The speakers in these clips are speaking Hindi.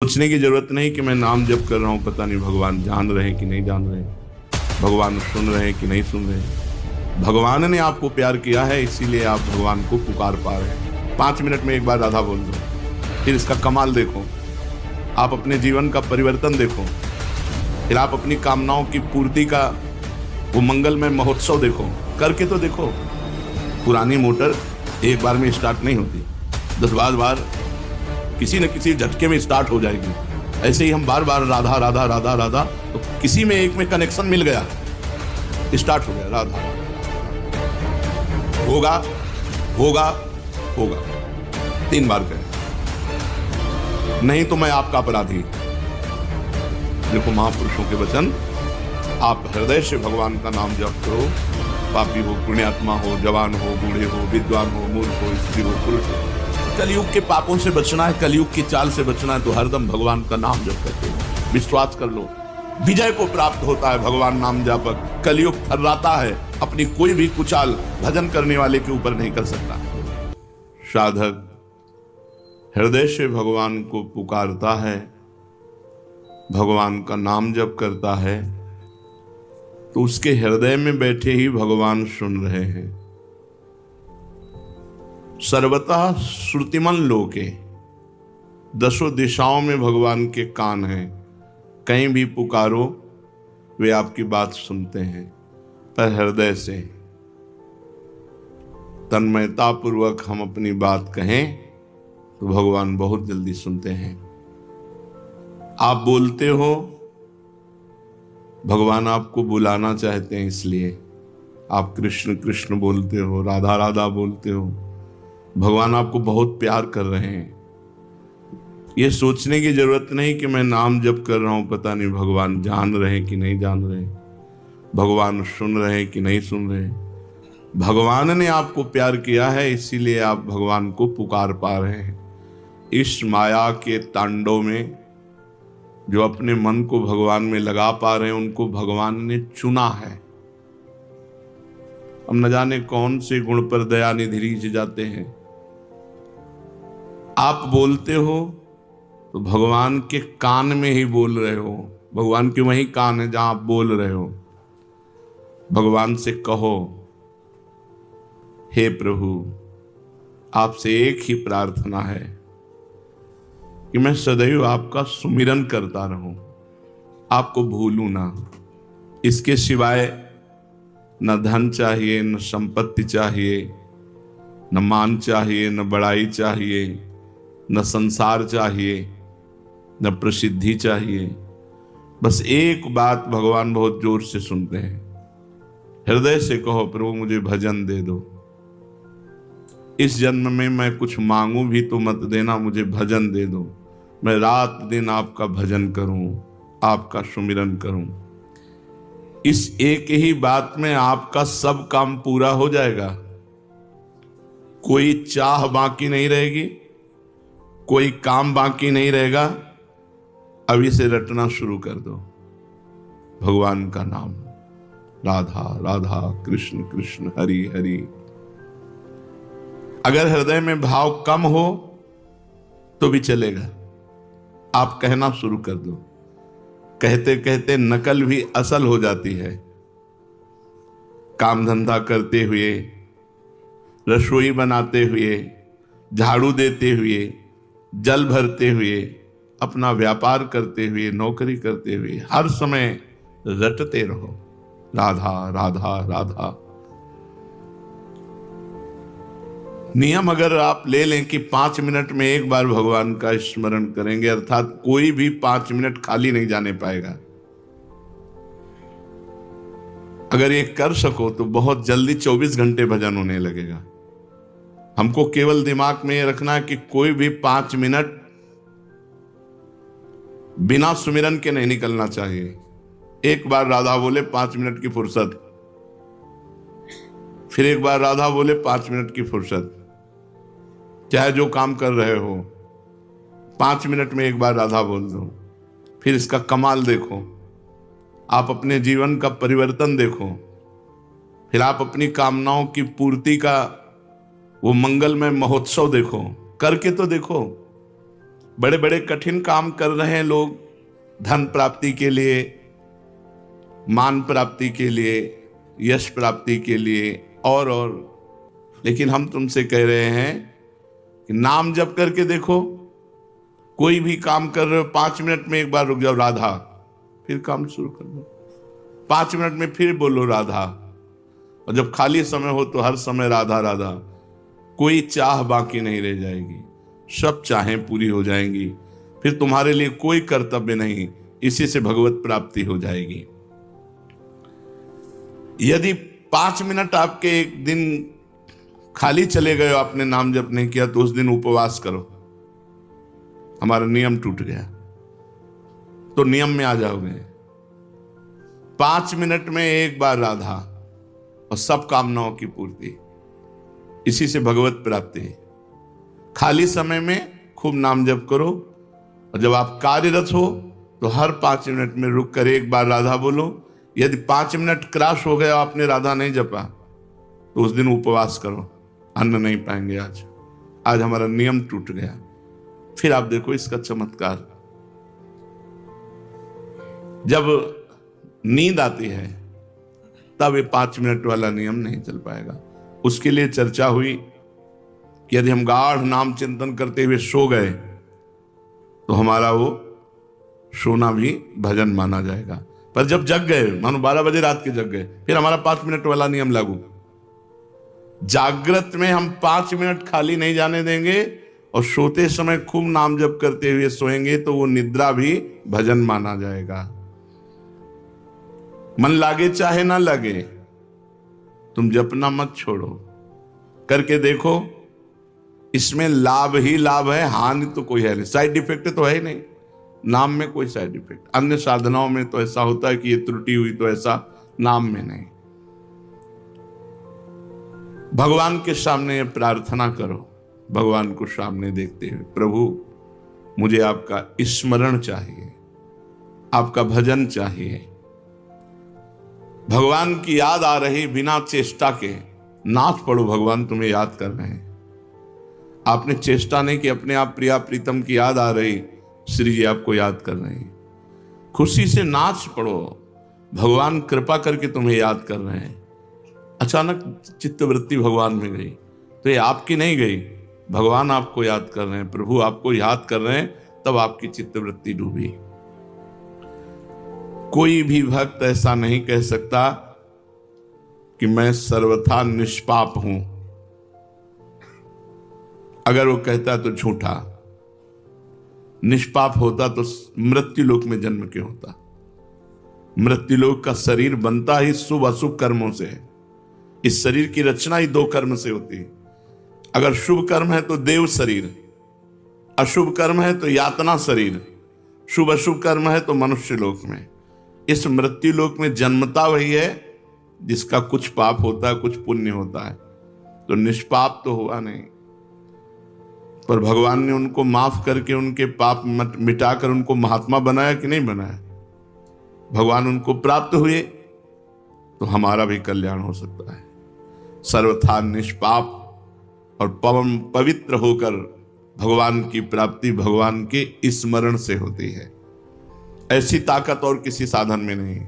सोचने की जरूरत नहीं कि मैं नाम जप कर रहा हूँ, पता नहीं भगवान जान रहे हैं कि नहीं जान रहे, भगवान सुन रहे हैं कि नहीं सुन रहे। भगवान ने आपको प्यार किया है, इसीलिए आप भगवान को पुकार पा रहे हैं। 5 मिनट में एक बार राधा बोल दो, फिर इसका कमाल देखो, आप अपने जीवन का परिवर्तन देखो, फिर आप अपनी कामनाओं की पूर्ति का वो मंगलमय महोत्सव देखो, करके तो देखो। पुरानी मोटर एक बार में स्टार्ट नहीं होती, 10-12 बार किसी न किसी झटके में स्टार्ट हो जाएगी। ऐसे ही हम बार बार राधा राधा राधा राधा, तो किसी में एक में कनेक्शन मिल गया, स्टार्ट हो गया राधा। होगा होगा होगा 3 बार करें, नहीं तो मैं आपका अपराधी। देखो महापुरुषों के वचन, आप हृदय से भगवान का नाम जप करो, पापी हो, पुण्यात्मा हो, जवान हो, बूढ़े हो, विद्वान हो, मूर्ख हो, स्त्री हो, पुरुष हो, कलयुग के पापों से बचना है, कलयुग की चाल से बचना है, तो हरदम भगवान का नाम जप करते हो। विश्वास कर लो, विजय को प्राप्त होता है भगवान नाम जापक। कलयुग थर्राता है, अपनी कोई भी कुचाल भजन करने वाले के ऊपर नहीं कर सकता। साधक हृदय से भगवान को पुकारता है, भगवान का नाम जप करता है, तो उसके हृदय में बैठे ही भगवान सुन रहे हैं। सर्वतः श्रुतिमन लोके, 10 दिशाओं में भगवान के कान हैं, कहीं भी पुकारो वे आपकी बात सुनते हैं। पर हृदय से तन्मयता पूर्वक हम अपनी बात कहें तो भगवान बहुत जल्दी सुनते हैं। आप बोलते हो, भगवान आपको बुलाना चाहते हैं, इसलिए आप कृष्ण कृष्ण बोलते हो, राधा राधा बोलते हो। भगवान आपको बहुत प्यार कर रहे हैं। ये सोचने की जरूरत नहीं कि मैं नाम जप कर रहा हूं, पता नहीं भगवान जान रहे हैं कि नहीं जान रहे, भगवान सुन रहे हैं कि नहीं सुन रहे। भगवान ने आपको प्यार किया है, इसीलिए आप भगवान को पुकार पा रहे हैं। इस माया के तांडव में जो अपने मन को भगवान में लगा पा रहे हैं, उनको भगवान ने चुना है। हम न जाने कौन से गुण पर दया निधि रीझ जाते हैं। आप बोलते हो तो भगवान के कान में ही बोल रहे हो, भगवान के वही कान है जहां आप बोल रहे हो। भगवान से कहो, हे प्रभु, आपसे एक ही प्रार्थना है कि मैं सदैव आपका सुमिरन करता रहूं, आपको भूलूं ना। इसके सिवाय न धन चाहिए, न संपत्ति चाहिए, न मान चाहिए, न बड़ाई चाहिए, न संसार चाहिए, न प्रसिद्धि चाहिए। बस एक बात भगवान बहुत जोर से सुनते हैं। हृदय से कहो, प्रभु मुझे भजन दे दो, इस जन्म में मैं कुछ मांगू भी तो मत देना, मुझे भजन दे दो, मैं रात दिन आपका भजन करूं, आपका सुमिरन करूं। इस एक ही बात में आपका सब काम पूरा हो जाएगा। कोई चाह बाकी नहीं रहेगी, कोई काम बाकी नहीं रहेगा। अभी से रटना शुरू कर दो भगवान का नाम, राधा राधा कृष्ण कृष्ण हरि हरि। अगर हृदय में भाव कम हो तो भी चलेगा, आप कहना शुरू कर दो। कहते कहते नकल भी असल हो जाती है। काम धंधा करते हुए, रसोई बनाते हुए, झाड़ू देते हुए, जल भरते हुए, अपना व्यापार करते हुए, नौकरी करते हुए, हर समय रटते रहो राधा राधा राधा। नियम अगर आप ले लें कि 5 मिनट में एक बार भगवान का स्मरण करेंगे, अर्थात कोई भी 5 मिनट खाली नहीं जाने पाएगा। अगर ये कर सको तो बहुत जल्दी 24 घंटे भजन होने लगेगा। हमको केवल दिमाग में ये रखना है कि कोई भी 5 मिनट बिना सुमिरन के नहीं निकलना चाहिए। एक बार राधा बोले 5 मिनट की फुर्सत, फिर एक बार राधा बोले 5 मिनट की फुर्सत। चाहे जो काम कर रहे हो, 5 मिनट में एक बार राधा बोल दो, फिर इसका कमाल देखो, आप अपने जीवन का परिवर्तन देखो, फिर आप अपनी कामनाओं की पूर्ति का वो मंगलमय महोत्सव देखो, करके तो देखो। बड़े बड़े कठिन काम कर रहे हैं लोग, धन प्राप्ति के लिए, मान प्राप्ति के लिए, यश प्राप्ति के लिए और लेकिन हम तुमसे कह रहे हैं कि नाम जप करके देखो। कोई भी काम कर रहे हो, 5 मिनट में एक बार रुक जाओ, राधा, फिर काम शुरू कर दो। 5 मिनट में फिर बोलो राधा, और जब खाली समय हो तो हर समय राधा राधा। कोई चाह बाकी नहीं रह जाएगी, सब चाहें पूरी हो जाएंगी। फिर तुम्हारे लिए कोई कर्तव्य नहीं, इसी से भगवत प्राप्ति हो जाएगी। यदि 5 मिनट आपके एक दिन खाली चले गए, आपने नाम जप नहीं किया, तो उस दिन उपवास करो। हमारा नियम टूट गया, तो नियम में आ जाओगे। 5 मिनट में एक बार राधा और सब कामनाओं की पूर्ति, इसी से भगवत प्राप्ति है। खाली समय में खूब नाम जप करो, और जब आप कार्यरत हो तो हर 5 मिनट में रुक कर एक बार राधा बोलो। यदि 5 मिनट क्रॉस हो गया, आपने राधा नहीं जपा, तो उस दिन उपवास करो, अन्न नहीं पाएंगे। आज हमारा नियम टूट गया। फिर आप देखो इसका चमत्कार। जब नींद आती है तब ये 5 मिनट वाला नियम नहीं चल पाएगा। उसके लिए चर्चा हुई कि यदि हम गाढ़ नाम चिंतन करते हुए सो गए तो हमारा वो सोना भी भजन माना जाएगा। पर जब जग गए, मानो 12 बजे रात के जग गए, फिर हमारा 5 मिनट वाला नियम लागू। जागृत में हम 5 मिनट खाली नहीं जाने देंगे, और सोते समय खूब नाम जप करते हुए सोएंगे तो वो निद्रा भी भजन माना जाएगा। मन लागे चाहे ना लगे, तुम जपना मत छोड़ो, करके देखो। इसमें लाभ ही लाभ है, हानि तो कोई है नहीं, साइड इफेक्ट तो है ही नहीं। नाम में कोई साइड इफेक्ट, अन्य साधनाओं में तो ऐसा होता है कि ये त्रुटि हुई, तो ऐसा नाम में नहीं। भगवान के सामने प्रार्थना करो, भगवान को सामने देखते हुए, प्रभु मुझे आपका स्मरण चाहिए, आपका भजन चाहिए। भगवान की याद आ रही बिना चेष्टा के, नाथ पढ़ो, भगवान तुम्हें याद कर रहे हैं। आपने चेष्टा नहीं कि अपने आप प्रिया प्रीतम की याद आ रही, श्री जी आपको याद कर रहे हैं। खुशी से नाच पढ़ो, भगवान कृपा करके तुम्हें याद कर रहे हैं। अचानक चित्तवृत्ति भगवान में गई तो ये आपकी नहीं गई, भगवान आपको याद कर रहे हैं, प्रभु आपको याद कर रहे हैं, तब आपकी चित्तवृत्ति डूबी। कोई भी भक्त ऐसा नहीं कह सकता कि मैं सर्वथा निष्पाप हूं। अगर वो कहता तो झूठा। निष्पाप होता तो मृत्युलोक में जन्म क्यों होता। मृत्युलोक का शरीर बनता ही शुभ अशुभ कर्मों से है। इस शरीर की रचना ही 2 कर्म से होती है। अगर शुभ कर्म है तो देव शरीर, अशुभ कर्म है तो यातना शरीर, शुभ अशुभ कर्म है तो मनुष्य लोक में। इस मृत्यु लोक में जन्मता वही है जिसका कुछ पाप होता है, कुछ पुण्य होता है। तो निष्पाप तो हुआ नहीं, पर भगवान ने उनको माफ करके उनके पाप मिटाकर उनको महात्मा बनाया कि नहीं बनाया। भगवान उनको प्राप्त हुए तो हमारा भी कल्याण हो सकता है। सर्वथा निष्पाप और पवित्र होकर भगवान की प्राप्ति भगवान के स्मरण से होती है। ऐसी ताकत और किसी साधन में नहीं,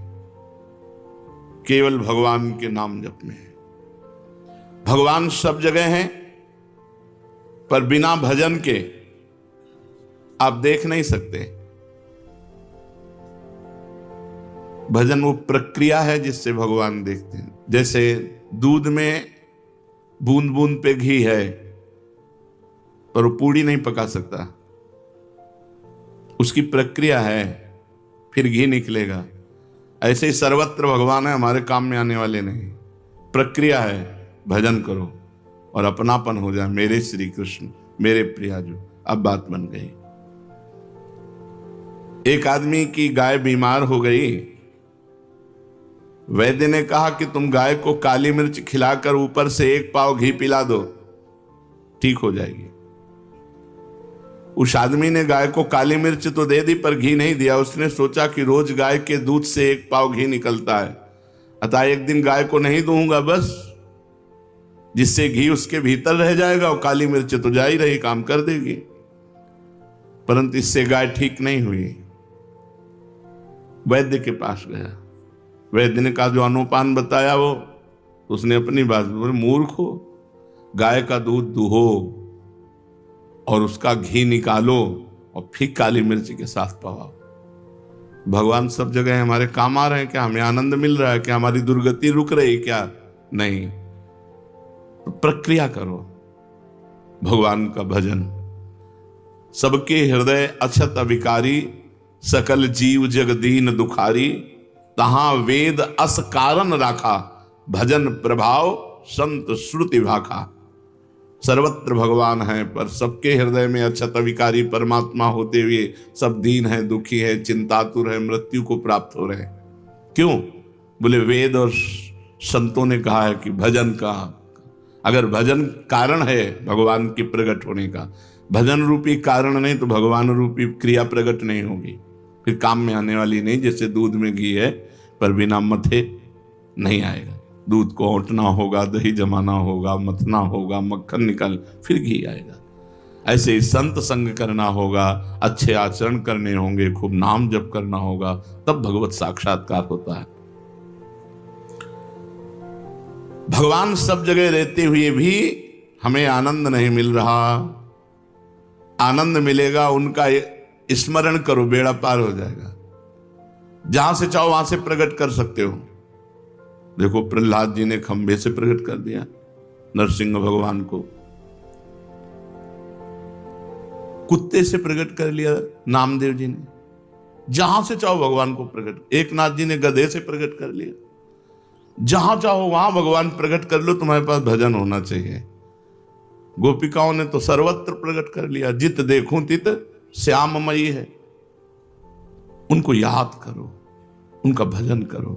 केवल भगवान के नाम जप में है। भगवान सब जगह हैं, पर बिना भजन के आप देख नहीं सकते। भजन वो प्रक्रिया है जिससे भगवान देखते हैं। जैसे दूध में बूंद बूंद पे घी है, पर वो पूड़ी नहीं पका सकता, उसकी प्रक्रिया है, फिर घी निकलेगा। ऐसे ही सर्वत्र भगवान है, हमारे काम में आने वाले नहीं। प्रक्रिया है, भजन करो और अपनापन हो जाए, मेरे श्री कृष्ण, मेरे प्रियाजू। अब बात बन गई। एक आदमी की गाय बीमार हो गई। वैद्य ने कहा कि तुम गाय को काली मिर्च खिलाकर ऊपर से 1 पाव घी पिला दो, ठीक हो जाएगी। उस आदमी ने गाय को काली मिर्च तो दे दी, पर घी नहीं दिया। उसने सोचा कि रोज गाय के दूध से 1 पाव घी निकलता है, अतः एक दिन गाय को नहीं दूंगा बस, जिससे घी उसके भीतर रह जाएगा और काली मिर्च तो जा ही रही, काम कर देगी। परंतु इससे गाय ठीक नहीं हुई। वैद्य के पास गया, वैद्य ने कहा जो अनुपान बताया वो, उसने अपनी बात बोली, मूर्ख हो, गाय का दूध दुहो और उसका घी निकालो और फिर काली मिर्च के साथ पवाओ। भगवान सब जगह हमारे काम आ रहे हैं क्या? हमें आनंद मिल रहा है क्या? हमारी दुर्गति रुक रही क्या? नहीं। तो प्रक्रिया करो, भगवान का भजन। सबके हृदय अक्षत अविकारी, सकल जीव जगदीन दुखारी, तहां वेद अस कारण राखा, भजन प्रभाव संत श्रुति भाखा। सर्वत्र भगवान है, पर सबके हृदय में अक्षत अविकारी परमात्मा होते हुए सब दीन है, दुखी है, चिंतातुर है, मृत्यु को प्राप्त हो रहे हैं। क्यों? बोले वेद और संतों ने कहा है कि भजन का, अगर भजन कारण है भगवान के प्रकट होने का, भजन रूपी कारण नहीं तो भगवान रूपी क्रिया प्रकट नहीं होगी, फिर काम में आने वाली नहीं। जैसे दूध में घी है पर बिना मथे नहीं आएगा, दूध को औंटना होगा, दही जमाना होगा, मथना होगा, मक्खन निकाल फिर घी आएगा। ऐसे ही संत संग करना होगा, अच्छे आचरण करने होंगे, खूब नाम जप करना होगा, तब भगवत साक्षात्कार होता है। भगवान सब जगह रहते हुए भी हमें आनंद नहीं मिल रहा। आनंद मिलेगा, उनका स्मरण करो, बेड़ा पार हो जाएगा। जहां से चाहो वहां से प्रकट कर सकते हो। देखो प्रहलाद जी ने खंबे से प्रकट कर दिया नरसिंह भगवान को, कुत्ते से प्रकट कर लिया नामदेव जी ने, जहां से चाहो भगवान को प्रकट। एकनाथ जी ने गधे से प्रकट कर लिया। जहां चाहो वहां भगवान प्रकट कर लो, तुम्हारे पास भजन होना चाहिए। गोपिकाओं ने तो सर्वत्र प्रकट कर लिया, जित देखूं तित श्याममयी है। उनको याद करो, उनका भजन करो।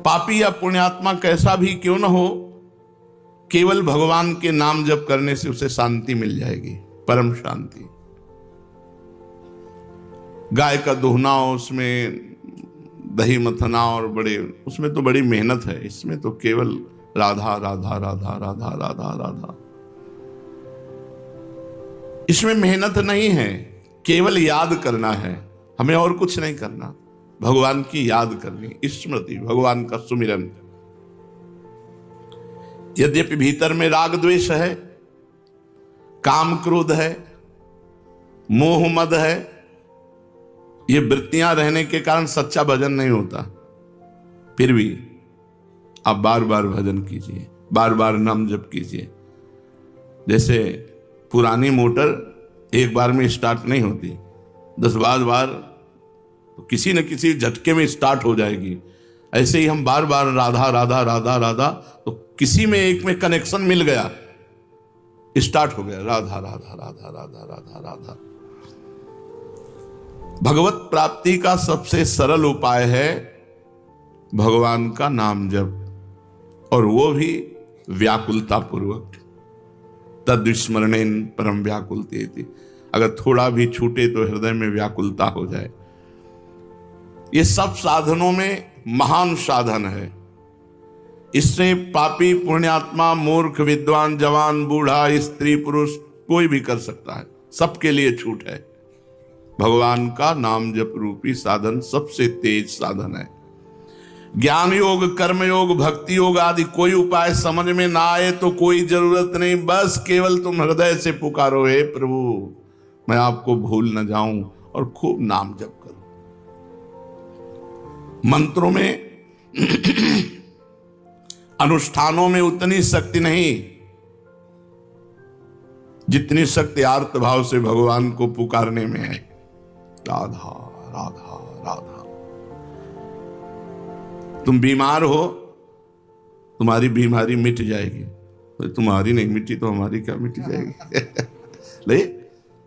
पापी या पुण्यात्मा कैसा भी क्यों न हो, केवल भगवान के नाम जप करने से उसे शांति मिल जाएगी, परम शांति। गाय का दुहना, उसमें दही मथना और बड़े, उसमें तो बड़ी मेहनत है। इसमें तो केवल राधा राधा राधा राधा राधा राधा, इसमें मेहनत नहीं है, केवल याद करना है, हमें और कुछ नहीं करना। भगवान की याद करनी, स्मृति, भगवान का सुमिरन। यद्यपि भीतर में राग द्वेष है, काम क्रोध है, मोह मद है, ये वृत्तियां रहने के कारण सच्चा भजन नहीं होता। फिर भी आप बार बार भजन कीजिए, बार बार नाम जप कीजिए। जैसे पुरानी मोटर एक बार में स्टार्ट नहीं होती, 10-12 बार तो किसी न किसी झटके में स्टार्ट हो जाएगी। ऐसे ही हम बार बार राधा राधा राधा राधा, तो किसी में एक में कनेक्शन मिल गया, स्टार्ट हो गया राधा राधा राधा राधा राधा राधा। भगवत प्राप्ति का सबसे सरल उपाय है भगवान का नाम जप, और वो भी व्याकुलता पूर्वक। तद्विस्मरणेन परम व्याकुलते, अगर थोड़ा भी छूटे तो हृदय में व्याकुलता हो जाए। ये सब साधनों में महान साधन है। इससे पापी पुण्यात्मा, मूर्ख, विद्वान, जवान, बूढ़ा, स्त्री, पुरुष कोई भी कर सकता है, सबके लिए छूट है। भगवान का नाम जप रूपी साधन सबसे तेज साधन है। ज्ञान योग, कर्म योग, भक्ति योग आदि कोई उपाय समझ में ना आए तो कोई जरूरत नहीं, बस केवल तुम हृदय से पुकारो, हे प्रभु मैं आपको भूल न जाऊं, और खूब नाम जप करो। मंत्रों में अनुष्ठानों में उतनी शक्ति नहीं जितनी शक्ति आर्त भाव से भगवान को पुकारने में है। राधा राधा राधा। तुम बीमार हो, तुम्हारी बीमारी मिट जाएगी। तो तुम्हारी नहीं मिटी तो हमारी क्या मिट जाएगी? ले,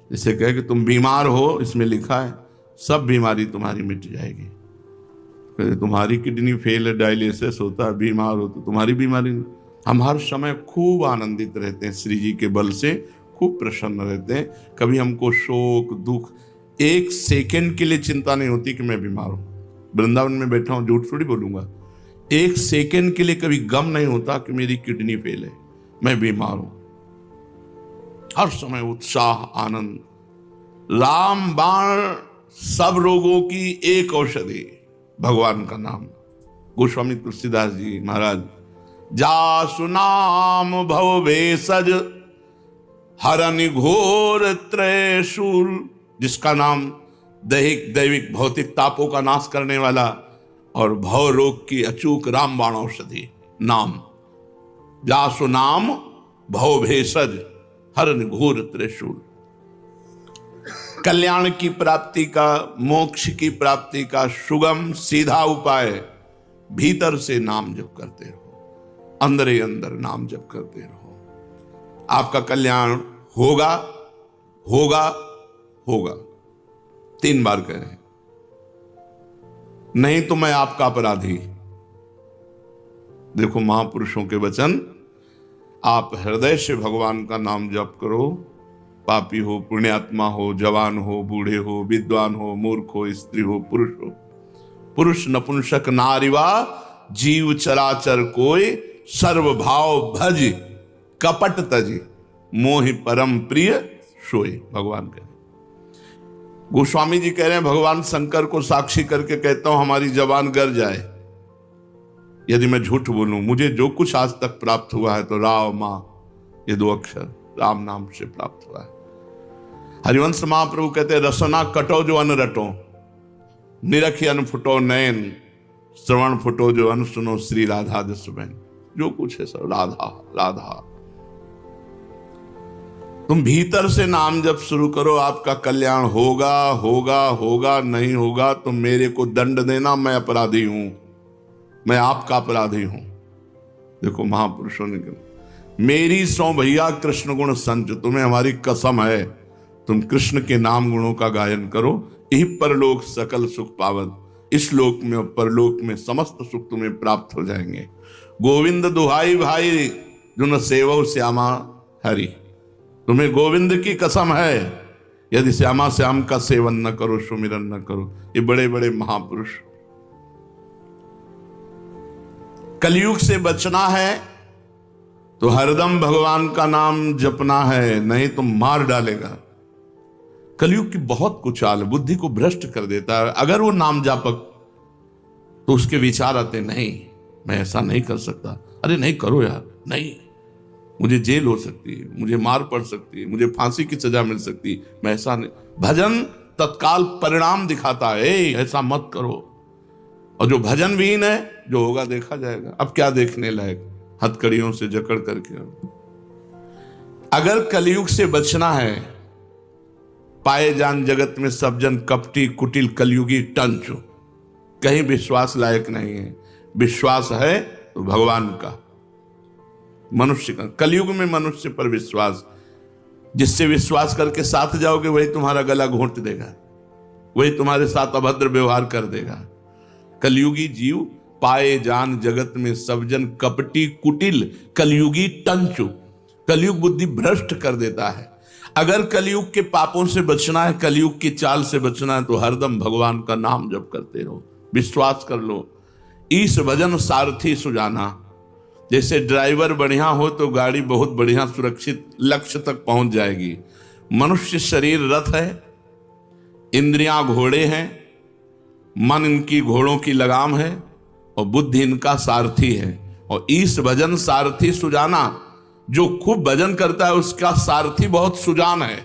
जैसे कहे कि तुम बीमार हो, इसमें लिखा है सब बीमारी तुम्हारी मिट जाएगी। तुम्हारी किडनी फेल है, डायलिसिस होता है, बीमार हो तो तुम्हारी बीमारी नहीं। हम हर समय खूब आनंदित रहते हैं, श्री जी के बल से खूब प्रसन्न रहते हैं। कभी हमको शोक दुख, एक सेकंड के लिए चिंता नहीं होती कि मैं बीमार हूं। वृंदावन में बैठा हूं, झूठ थोड़ी बोलूंगा, एक सेकंड के लिए कभी गम नहीं होता कि मेरी किडनी फेल है, मैं बीमार हूं। हर समय उत्साह आनंद। रामबाण सब रोगों की एक औषधि, भगवान का नाम। गोस्वामी तुलसीदास जी महाराज, जासु नाम भव भेषज हरनि घोर त्रयशूल, जिसका नाम दैहिक दैविक भौतिक तापों का नाश करने वाला और भव रोग की अचूक रामबाण औषधि नाम। जासु नाम भव भेषज हरनि घोर त्रयशूल। कल्याण की प्राप्ति का, मोक्ष की प्राप्ति का सुगम सीधा उपाय, भीतर से नाम जप करते रहो, अंदर ही अंदर नाम जप करते रहो। आपका कल्याण होगा होगा होगा। 3 बार कह रहे हैं, नहीं तो मैं आपका अपराधी। देखो महापुरुषों के वचन, आप हृदय से भगवान का नाम जप करो, पापी हो पुण्यात्मा हो, जवान हो बूढ़े हो, विद्वान हो मूर्ख हो, स्त्री हो पुरुष हो, पुरुष नपुंसक नारीवा जीव चराचर कोय, सर्व भाव भज कपट तज मोहि परम प्रिय सोय। भगवान कह, गोस्वामी जी कह रहे हैं, भगवान शंकर को साक्षी करके कहता हूं, हमारी जबान गर जाए यदि मैं झूठ बोलूं। मुझे जो कुछ आज तक प्राप्त हुआ है तो राम मां, ये 2 अक्षर राम नाम से प्राप्त हुआ है। हरिवंश महाप्रभु कहते हैं, रसना कटो जो अन रटो, निरखी अन फुटो नयन, श्रवण फुटो जो अन सुनो, श्री राधा जस बहन। जो कुछ है सब राधा राधा। तुम भीतर से नाम जप शुरू करो, आपका कल्याण होगा होगा होगा। नहीं होगा तो मेरे को दंड देना, मैं अपराधी हूं, मैं आपका अपराधी हूं। देखो महापुरुषों ने कहा, मेरी सौ भैया कृष्ण गुण संच, तुम्हें हमारी कसम है, तुम कृष्ण के नाम गुणों का गायन करो, यही परलोक सकल सुख पावन। इस लोक में और परलोक में समस्त सुख तुम्हें प्राप्त हो जाएंगे। गोविंद दुहाई भाई जुन सेवो श्यामा हरि, तुम्हें गोविंद की कसम है, यदि श्यामा श्याम का सेवन न करो, सुमिरन न करो। ये बड़े बड़े महापुरुष। कलयुग से बचना है तो हरदम भगवान का नाम जपना है, नहीं तो मार डालेगा। कलयुग की बहुत कुचाल, बुद्धि को भ्रष्ट कर देता है। अगर वो नाम जापक, तो उसके विचार आते, नहीं मैं ऐसा नहीं कर सकता, अरे नहीं करो यार, नहीं मुझे जेल हो सकती है, मुझे मार पड़ सकती है, मुझे फांसी की सजा मिल सकती है, मैं ऐसा नहीं। भजन तत्काल परिणाम दिखाता है, ऐसा मत करो। और जो भजन विहीन है, जो होगा देखा जाएगा। अब क्या देखने लायक, हथकड़ियों से जकड़ करके। अगर कलयुग से बचना है, पाए जान जगत में सब जन कपटी कुटिल कलयुगी टंचु, कहीं विश्वास लायक नहीं है। विश्वास है तो भगवान का, मनुष्य का। कलयुग में मनुष्य पर विश्वास, जिससे विश्वास करके साथ जाओगे वही तुम्हारा गला घोंट देगा, वही तुम्हारे साथ अभद्र व्यवहार कर देगा। कलयुगी जीव पाए जान जगत में सब जन कपटी कुटिल कलयुगी टंचु, कलयुग बुद्धि भ्रष्ट कर देता है। अगर कलयुग के पापों से बचना है, कलयुग की चाल से बचना है, तो हरदम भगवान का नाम जप करते रहो। विश्वास कर लो, ईश भजन सारथी सुजाना। जैसे ड्राइवर बढ़िया हो तो गाड़ी बहुत बढ़िया सुरक्षित लक्ष्य तक पहुंच जाएगी। मनुष्य शरीर रथ है, इंद्रियां घोड़े हैं, मन इनकी घोड़ों की लगाम है और बुद्धि इनका सारथी है। और ईश भजन सारथी सुजाना, जो खूब भजन करता है उसका सारथी बहुत सुजान है,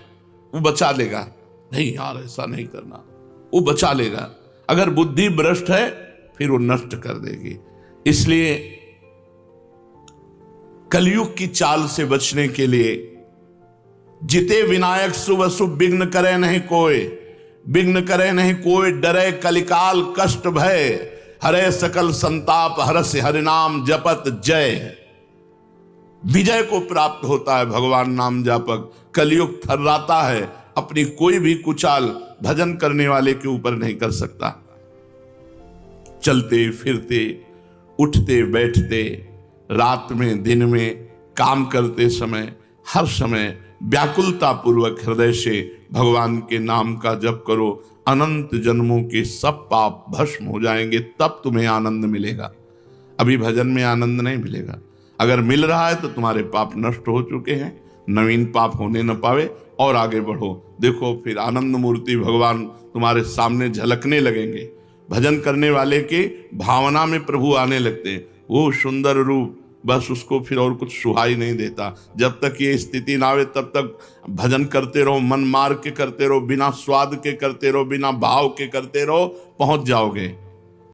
वो बचा लेगा। नहीं यार ऐसा नहीं करना, वो बचा लेगा। अगर बुद्धि भ्रष्ट है फिर वो नष्ट कर देगी। इसलिए कलयुग की चाल से बचने के लिए, जिते विनायक शुभ शुभ विघ्न करे नहीं कोई, विघ्न करे नहीं कोई, डरे कलिकाल कष्ट भय, हरे सकल संताप हरस हरिनाम जपत जय। विजय को प्राप्त होता है भगवान नाम जापक। कलयुग थर्राता है, अपनी कोई भी कुचाल भजन करने वाले के ऊपर नहीं कर सकता। चलते फिरते, उठते बैठते, रात में दिन में, काम करते समय, हर समय व्याकुलता पूर्वक हृदय से भगवान के नाम का जप करो। अनंत जन्मों के सब पाप भस्म हो जाएंगे, तब तुम्हें आनंद मिलेगा। अभी भजन में आनंद नहीं मिलेगा। अगर मिल रहा है तो तुम्हारे पाप नष्ट हो चुके हैं, नवीन पाप होने न पावे और आगे बढ़ो। देखो फिर आनंद मूर्ति भगवान तुम्हारे सामने झलकने लगेंगे। भजन करने वाले के भावना में प्रभु आने लगते हैं। वो सुंदर रूप बस उसको फिर और कुछ सुहाई नहीं देता। जब तक ये स्थिति ना आवे तब तक भजन करते रहो, मन मार के करते रहो, बिना स्वाद के करते रहो, बिना भाव के करते रहो, पहुंच जाओगे।